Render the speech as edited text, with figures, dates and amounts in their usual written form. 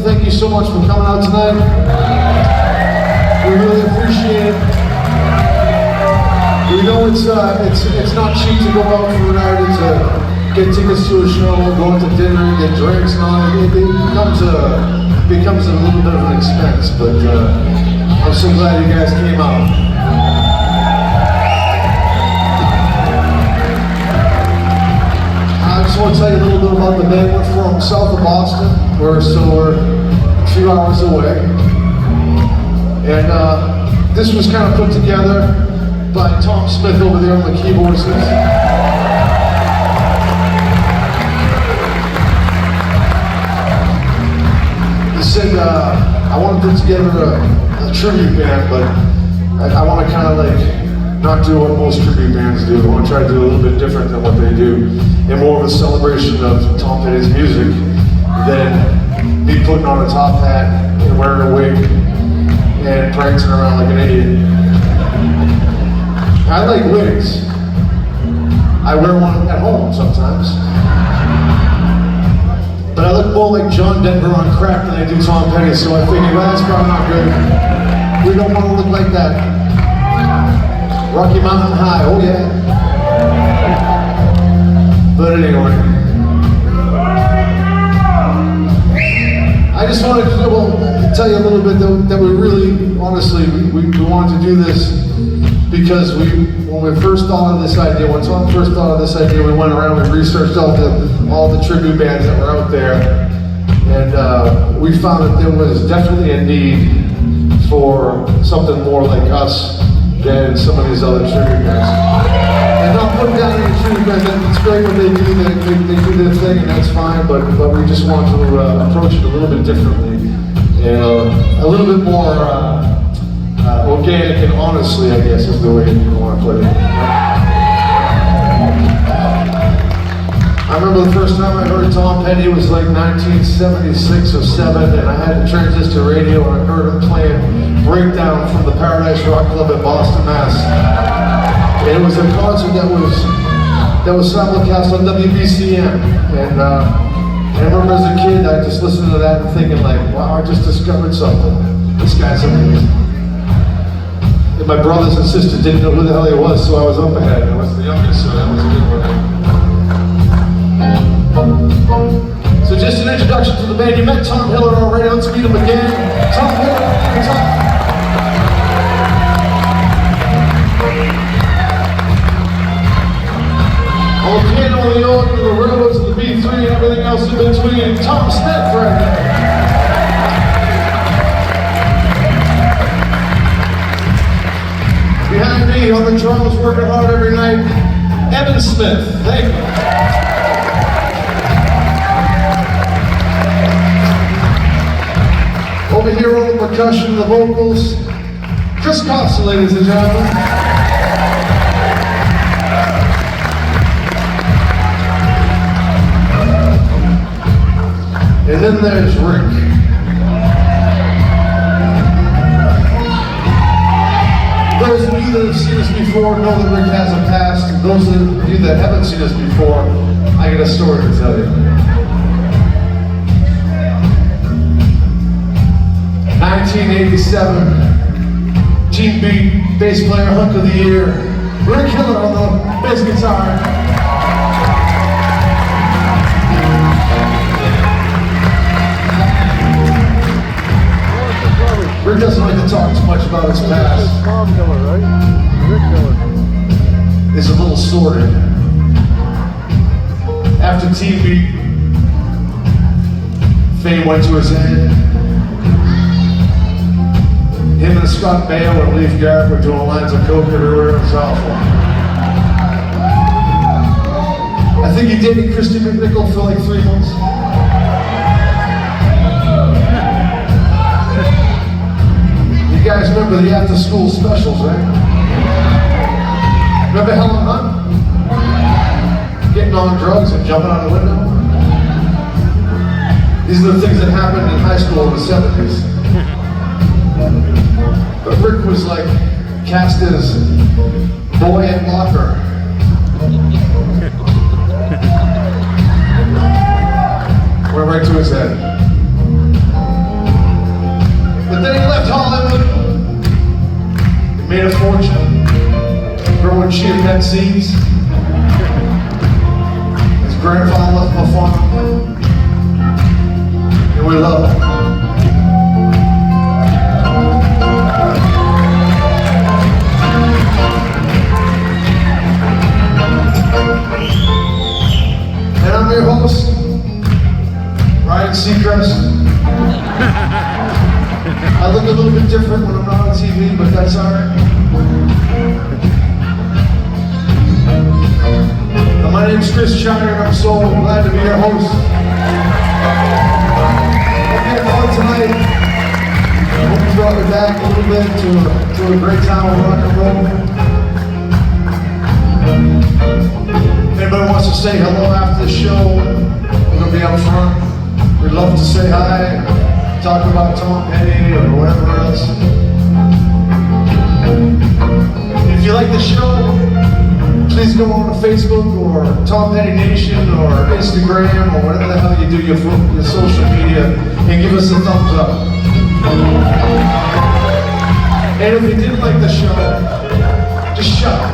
thank you so much for coming out tonight. We really appreciate it. We know it's not cheap to go out for a night and to get tickets to a show, go out to dinner, get drinks and all that. It becomes a little bit of an expense, but I'm so glad you guys came out. I just want to tell you a little bit about the band. We're from south of Boston. We're a few hours away. And this was kind of put together by Tom Smith over there on the keyboards. He said, I want to put together a tribute band, but I want to kind of like not do what most tribute bands do. I want to try to do a little bit different than what they do, and more of a celebration of Tom Petty's music than me putting on a top hat and wearing a wig and prancing around like an idiot. I like wigs. I wear one at home sometimes. But I look more like John Denver on crack than I do Tom Petty, so I figured, well, that's probably not good. We don't want to look like that. Rocky Mountain High, oh yeah. But anyway. I just wanted to tell you a little bit that we really, honestly, we wanted to do this because when we first thought of this idea, when Tom first thought of this idea, we went around and researched all the tribute bands that were out there, and we found that there was definitely a need for something more like us than some of these other tribute bands. And not putting down any tribute bands, it's great what they do, they do their thing and that's fine, but we just want to approach it a little bit differently, and a little bit more organic and honestly, I guess is the way you want to put it. I remember the first time I heard Tom Petty was like 1976 or 7, and I had a transistor radio and I heard him playing Breakdown from the Paradise Rock Club in Boston, Mass. And it was a concert that was simulcast on WBCM, and I remember as a kid I just listened to that and thinking like, wow, I just discovered something. This guy's amazing. And my brothers and sisters didn't know who the hell he was, so I was up ahead. I was the youngest, so that was a good one. So just an introduction to the band. You met Tom Hiller already, let's meet him again. Tom Hiller, Tom. On the piano, the organ, the railroads, the B3, and everything else in between, Tom Smith right there. Behind me on the drums, working hard every night, Evan Smith. Thank you. Over here on the percussion, the vocals, Chris Costa, ladies and gentlemen. And then there's Rick. Those of you that have seen us before know that Rick has a past, and those of you that haven't seen us before, I got a story to tell you. 1987, Team Beat bass player hunk of the year, Rick Hiller on the bass guitar. Rick doesn't like to talk too much about his past. Tom Hiller, right? Rick Hiller. It's a little sordid. After Team Beat, fame went to his head. Him and Scott Baio and Leif Garrett were doing lines of coke everywhere. It was awful. I think he dated Christy McNichol for like 3 months. You guys remember the after-school specials, right? Remember Helen Hunt? Getting on drugs and jumping out the window? These are the things that happened in high school in the 70s. But Rick was like cast as boy and locker. Went right to his head. pet seeds. His grandfather left my farm, and we love him. And I'm your host, Ryan Seacrest. I look a little bit different when I'm not on TV, but that's alright. My name's Chris Shiner, and I'm so glad to be your host. Hope you had fun tonight. I hope you brought me back a little bit to a great time of rock and roll. If anybody wants to say hello after the show, we're going to be up front. We'd love to say hi, talk about Tom Petty or whatever else. If you like the show, please go on to Facebook or Tom Petty Nation or Instagram or whatever the hell you do your social media and give us a thumbs up. And if you didn't like the show, just shut up.